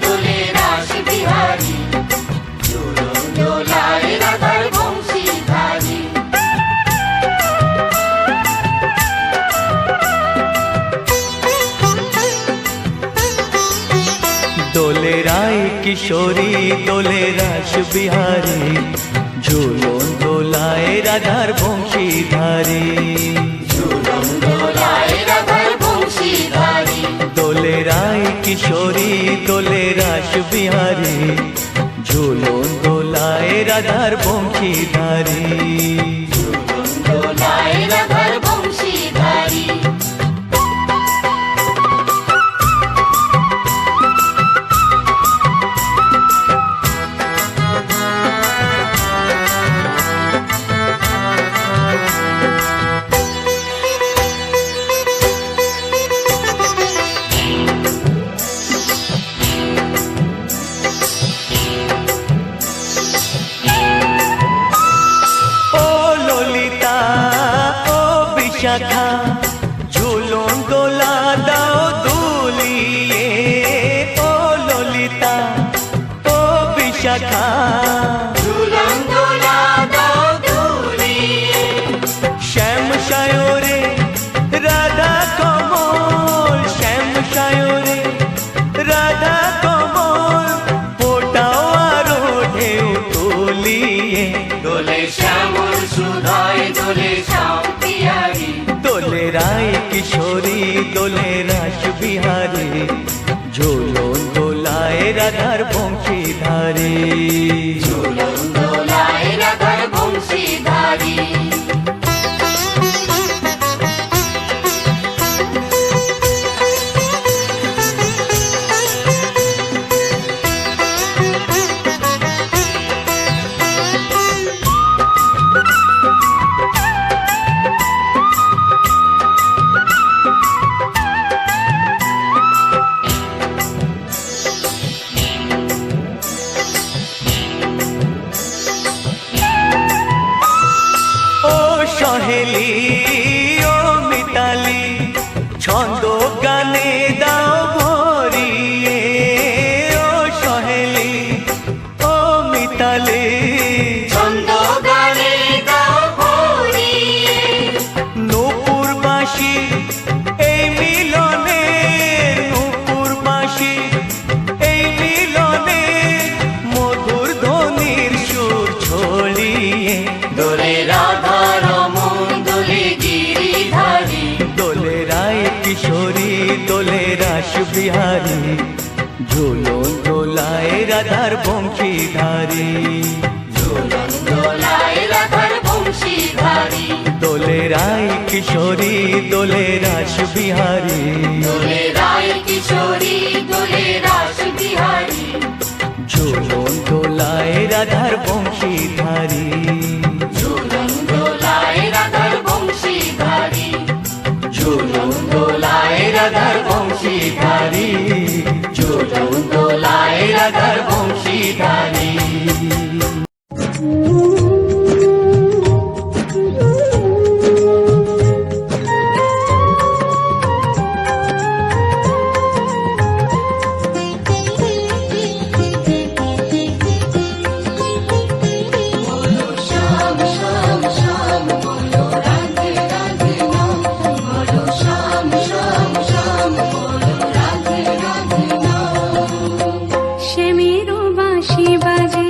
দোলে রাস বিহারী, ঝুলন দোলায় রাধার বংশীধারী। দোলে রায় কিশোরী দোলে রাস বিহারী, ঝুলন দোলায় রাধার বংশীধারী। ঝুলন দোলায় রাধার বংশীধারী। দোলে রায় কিশোরী দোলে রাস বিহারী, ঝুলন দোলায় রাধার বংশীধারী। ঝুলন দোলায় রাধার বংশীধারী। শাখা ঝুলন দোলা দাও দুলিয়ে, ও ললিতা ও বিশাখা। ঝুলন দোলা দাও দুলিয়ে, শ্যাম সায়রে রাধা কমল, শ্যাম সায়রে রাধা কমল, ফোটাও আরো ঢেউ তুলিয়ে। দোলে শ্যামল সুধায় দোলে শ্যাম পিয়ারী। দোলে রায় কিশোরী দোলে রাস বিহারী, ঝুলন দোলায় রাধার বংশীধারী। ঝুলন দোলায় রাধার বংশীধারী। সহেলি ও মিতালি ছন্দ গানে দাও ভরিয়ে, ও সহেলি ও মিতালি ছন্দ গানে দাও ভরিয়ে। নূপুর বাঁশি এই মিলনে, নূপুর বাঁশি এই মিলনে, মধুর ধ্বনির সুর ছড়িয়ে। দোলে রাধা রমন দোলে গিরিধারী। দোলে রায় কিশোরী দোলে রাস বিহারী, ঝুলন দোলায় রাধার বংশীধারী। ঝুলন দোলায় রাধার বংশীধারী। দোলে রায় কিশোরী দোলে রাস বিহারী, দোলে রায় কিশোরী দোলে রাস বিহারী। ঝুলন দোলায় রাধার বংশীধারী। ঝুলন দোলায় রাধার বংশীধারী। ঝুলন দোলায় রাধার বংশীধারী। ঝুলন দোলায় রাধার বংশীধারী। শ্যামেরও বাঁশি বাজে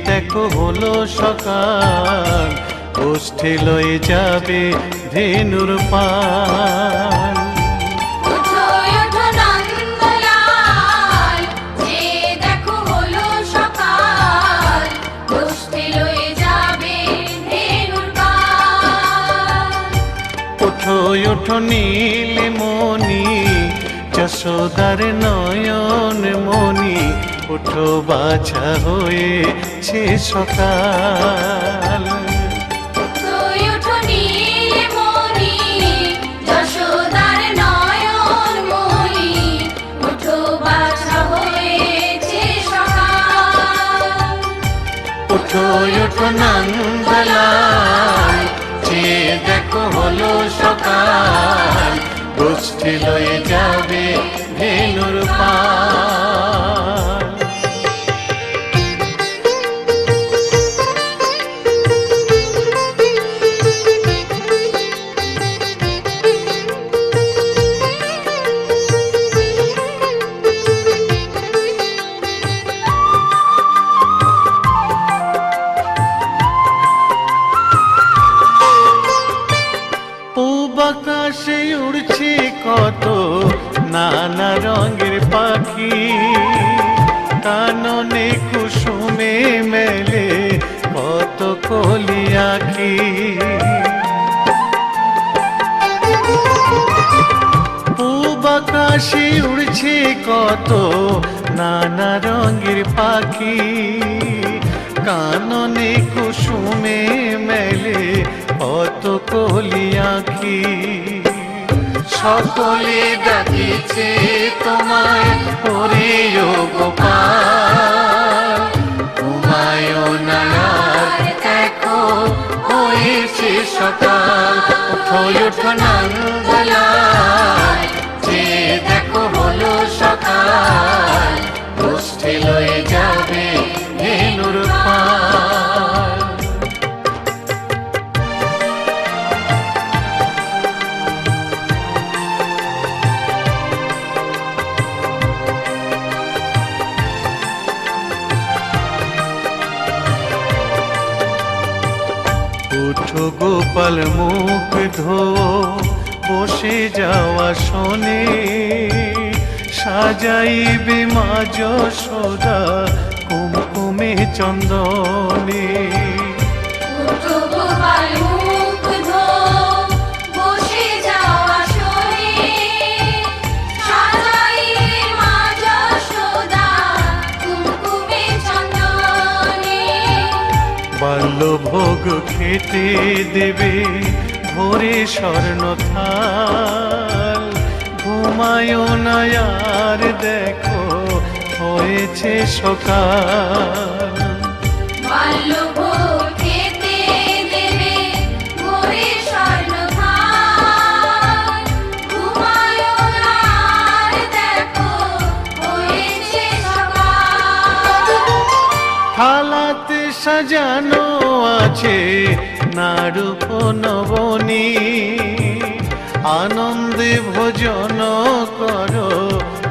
দেখো হলো সকাল, গোষ্ঠী লয়ে যাবে ধেনুর পাল। ওঠো ওঠো নন্দলাল, যে দেখো হলো সকাল, গোষ্ঠী লয়ে যাবে ধেনুর পাল। ওঠো ওঠো নীলমণি, যশোদার নয়ন মণি, ওঠো বাছা হয়েছে সকাল। ওঠো ওঠো নীলমণি, যশোদার নয়ন মণি, ওঠো বাছা হয়েছে সকাল। ওঠো ওঠো নন্দলাল, যে দেখো হলো সকাল, গোষ্ঠী লয়ে যাবে ধেনুর পাল। পূব আকাশে উড়ছে কত নানা রঙের পাখি, কাননে কুসুমে মেলে কত কলি আঁখি। পূব আকাশে উড়ছে কত নানা রঙের পাখি, কাননে কুসুমে মেলে কত কলি আঁখি। সকলে ডাকিছে তোমায় ওরে ও গোপাল, ঘুমায় না আর দেখো হয়েছে সকাল। ওঠো ওঠো নন্দলাল, যে দেখো হলো সকাল, গোষ্ঠী লয়ে যাবে ধেনুর পাল। উঠো গোপাল মুখ ধো, বসে যাওয়া শোনে, সাজাইবে মা যশোদা কুমকুমে চন্দনে। ওঠো গোপাল মুখ ধো, বসে যাওয়া শোনে, সাজাইবে মা যশোদা কুমকুমে চন্দনে। বাল্যভোগ খেতে দেবে ভোরে স্বর্ণ থাল, ঘুমায় না আর দেখো হয়েছে সকাল। বাল্যভোগ খেতে দেবে ভোরে স্বর্ণ থাল, ঘুমায় না আর দেখো হয়েছে সকাল। থালাতে সাজানো আছে নারূপ নবনী, আনন্দে ভোজন করো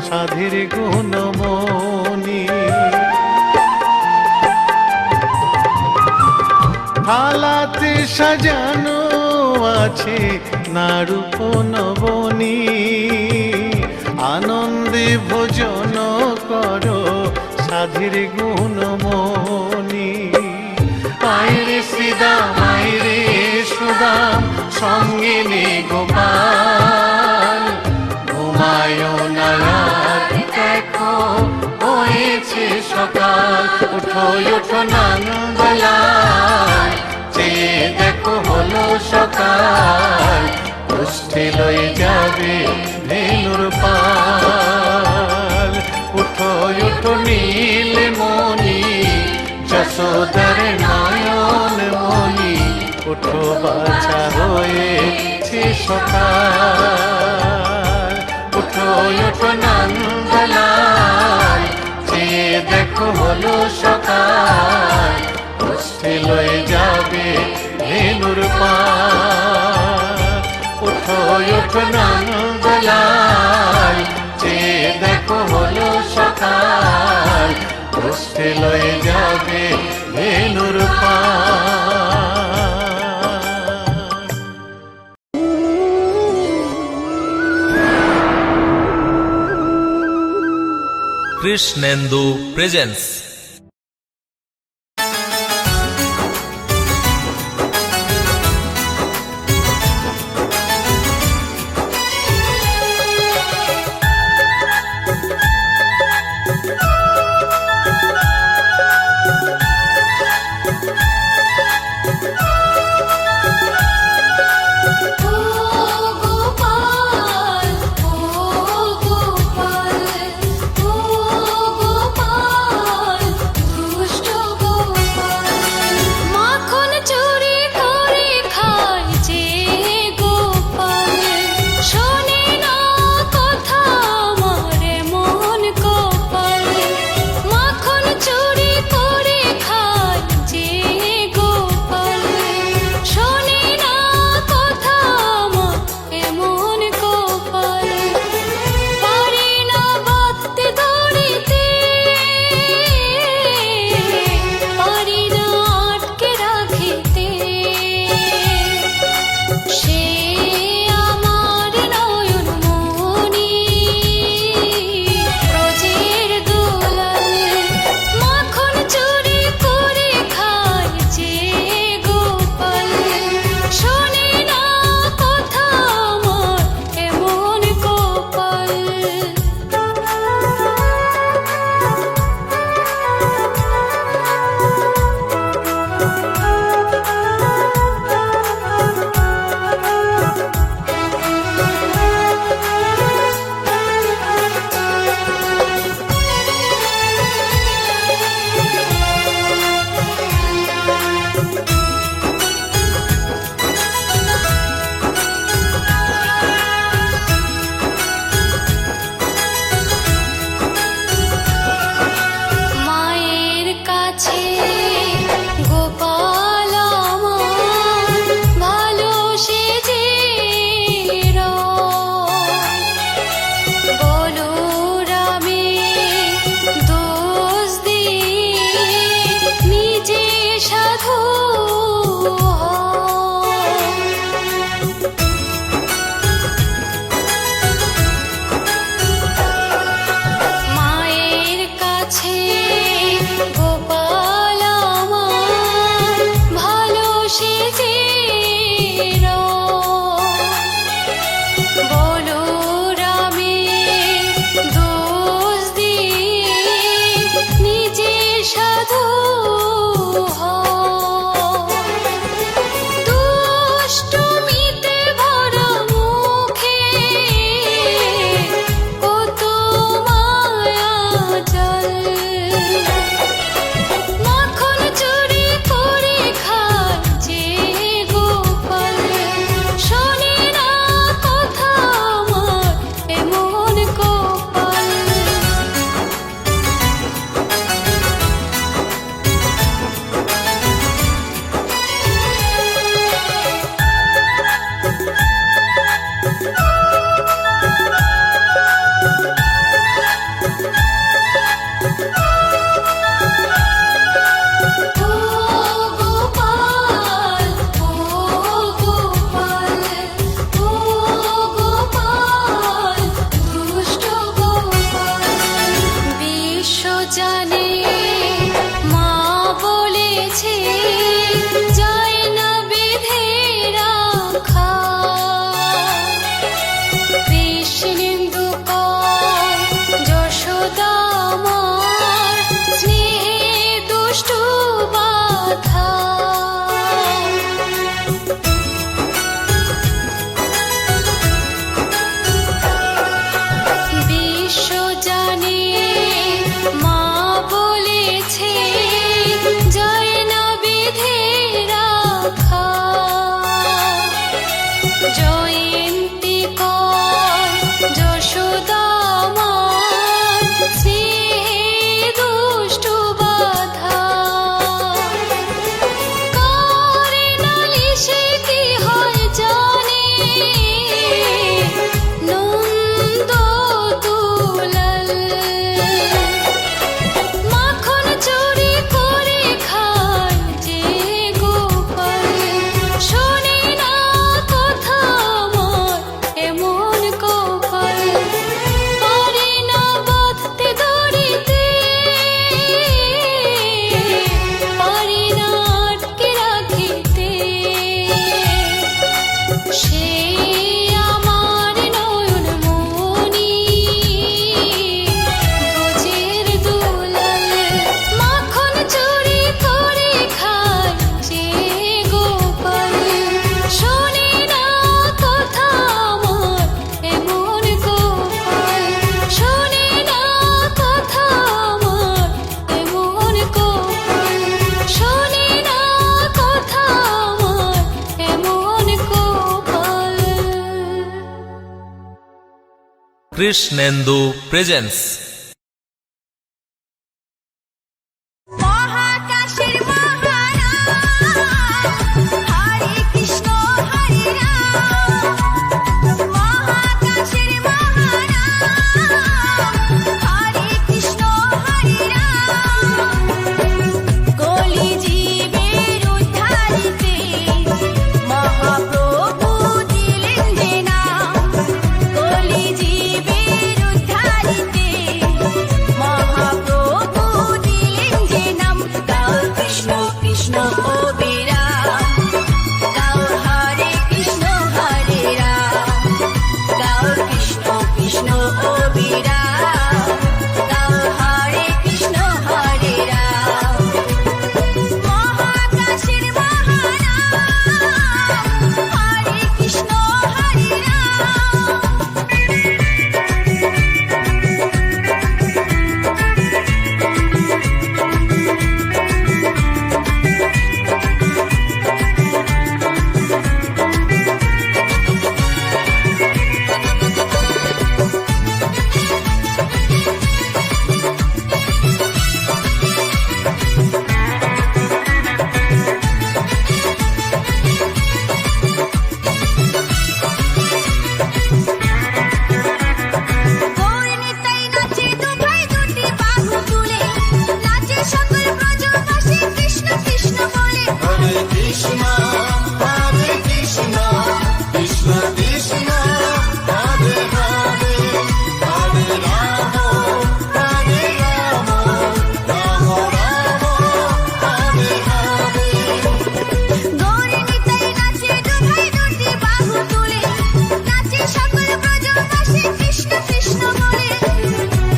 সাধীর গুণমণি। থালাতে সাজানো আছে নারূপ নবনী, আনন্দে ভোজন করো সাধীর গুণমণি। আইরে শ্রীদাম আইরে সুদাম, সঙ্গে নে গোপাল, ঘুমায় না আর দেখো হয়েছে সকাল। ওঠো ওঠো নন্দলাল, যে দেখো হলো সকাল, গোষ্ঠী লয়ে যাবে ধেনুর পাল। ওঠো ওঠো নীলমণি, যশোদার নয়ন মণি, ওঠো বাছা হয়েছে সকাল। ওঠো ওঠো নন্দলাল, যে দেখো হলো সকাল, গোষ্ঠী লয়ে যাবে ধেনুর পাল। ওঠো ওঠো নন্দলাল, যে দেখো হলো সকাল, কষ্টে লয়ে যাবে ধেনুর পার। কৃষ্ণেন্দু প্রেজেন্স। ও গোপাল ও গোপাল ও গোপাল কৃষ্ণেন্দু প্রেজেন্স। মহাকাশের মহারাম হরে কৃষ্ণ হরে রাম, মহাকাশের মহারাম হরে কৃষ্ণ হরে রাম, কলি জীবের উদ্ধারিতে মহাপ্রভু দিলেন যে নাম, কলি জীবের উদ্ধারিতে মহাপ্রভু দিলেন যে নাম, গাও কৃষ্ণ কৃষ্ণ ও বিরাম, গাও হরে কৃষ্ণ হরে রাম, গাও কৃষ্ণ কৃষ্ণ ও বিরাম, গাও হরে কৃষ্ণ হরে রাম, মহাকাশের মহারাম হরে কৃষ্ণ হরে রাম। গৌর নিতাই নাচে দু ভাই দুটি বাহু তুলে, নাচে সকল ব্রজবাসী কৃষ্ণ কৃষ্ণ বলে। হরে কৃষ্ণ কৃষ্ণ কৃষ্ণ কৃষ্ণ হরে হরে, হরে রাম হরে রাম, রাম রাম হরে হরে। গৌর নিতাই নাচে দু ভাই দুটি বাহু তুলে, নাচে সকল ব্রজবাসী কৃষ্ণ কৃষ্ণ বলে।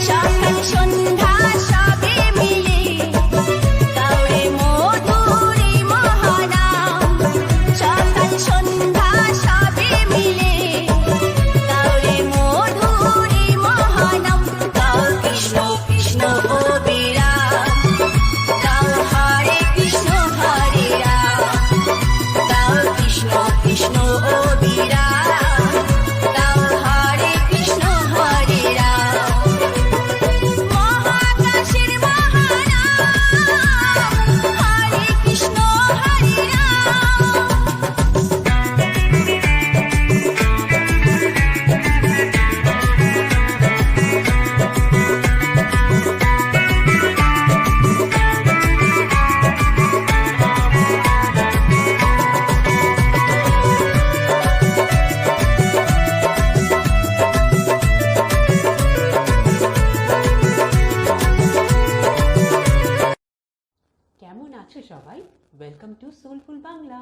সকাল সন্ধ্যা সবে মিলে গাওরে মধুরে মহানাম, সকাল সন্ধ্যা সবে মিলে গাওরে মধুরে মহানাম, গাও কৃষ্ণ কৃষ্ণ ও বিরাম, গাও হরে কৃষ্ণ হরে রাম, গাও কৃষ্ণ কৃষ্ণ ও বিরাম, গাও হরে কৃষ্ণ হরে রাম, মহাকাশের মহারাম হরে কৃষ্ণ হরে রাম। কেমন আছো সবাই? Welcome to soulful Bangla.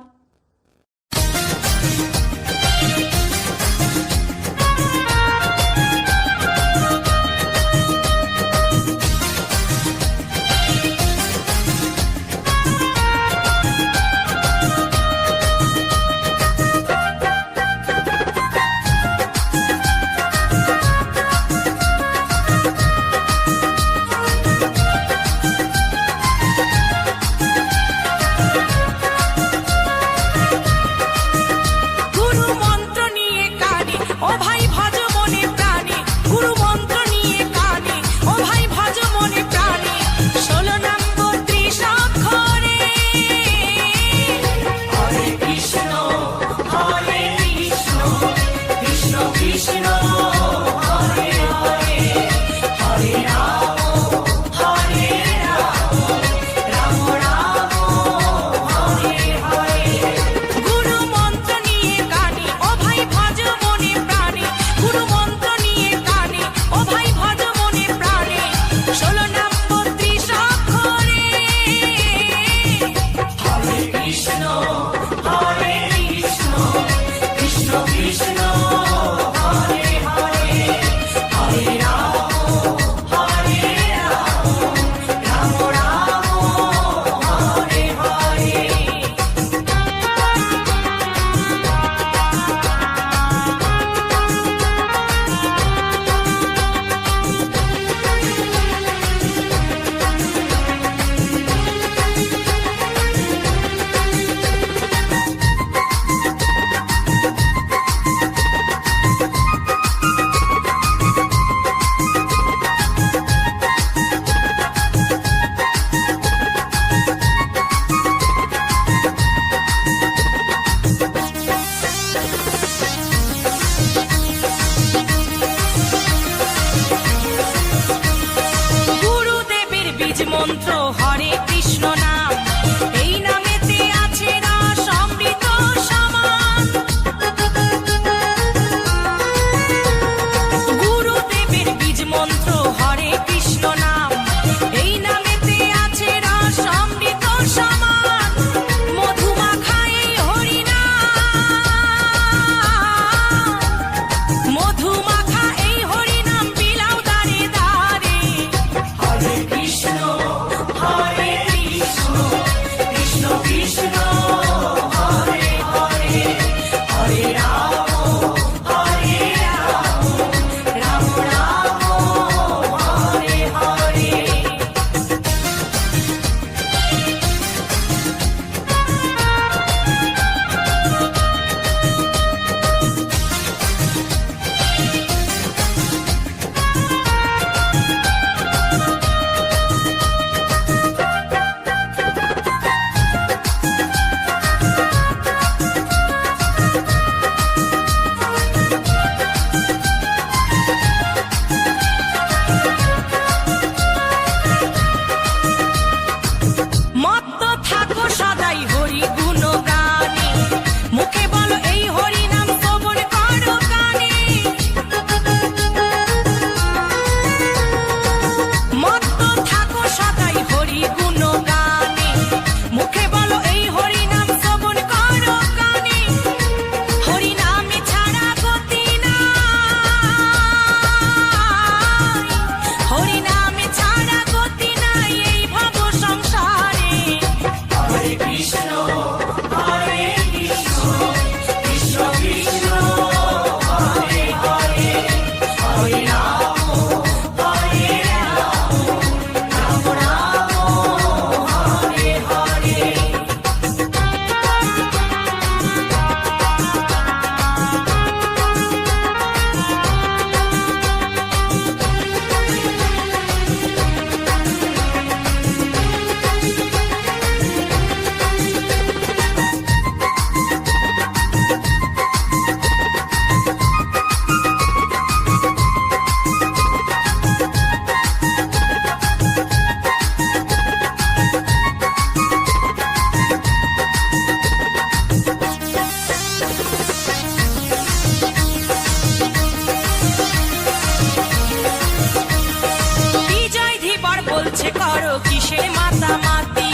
কিসের মাতামাতি,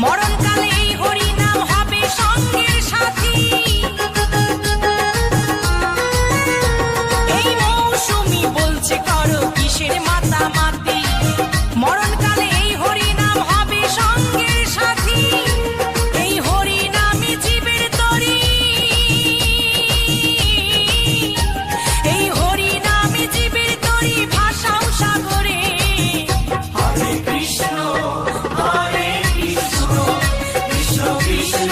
মরণকালে এই হরি নাম হবে সঙ্গের সাথী। এই মৌসুমি বলছে করো কিসের মাতামাতি, মরণকালে এই হরি নাম হবে সঙ্গের সাথী। এই হরি নামে জীবের তরি, এই হরি নামে জীবের তরি ভাষাও সাগরে। হরে কৃষ্ণ কৃষ্ণ কৃষ্ণ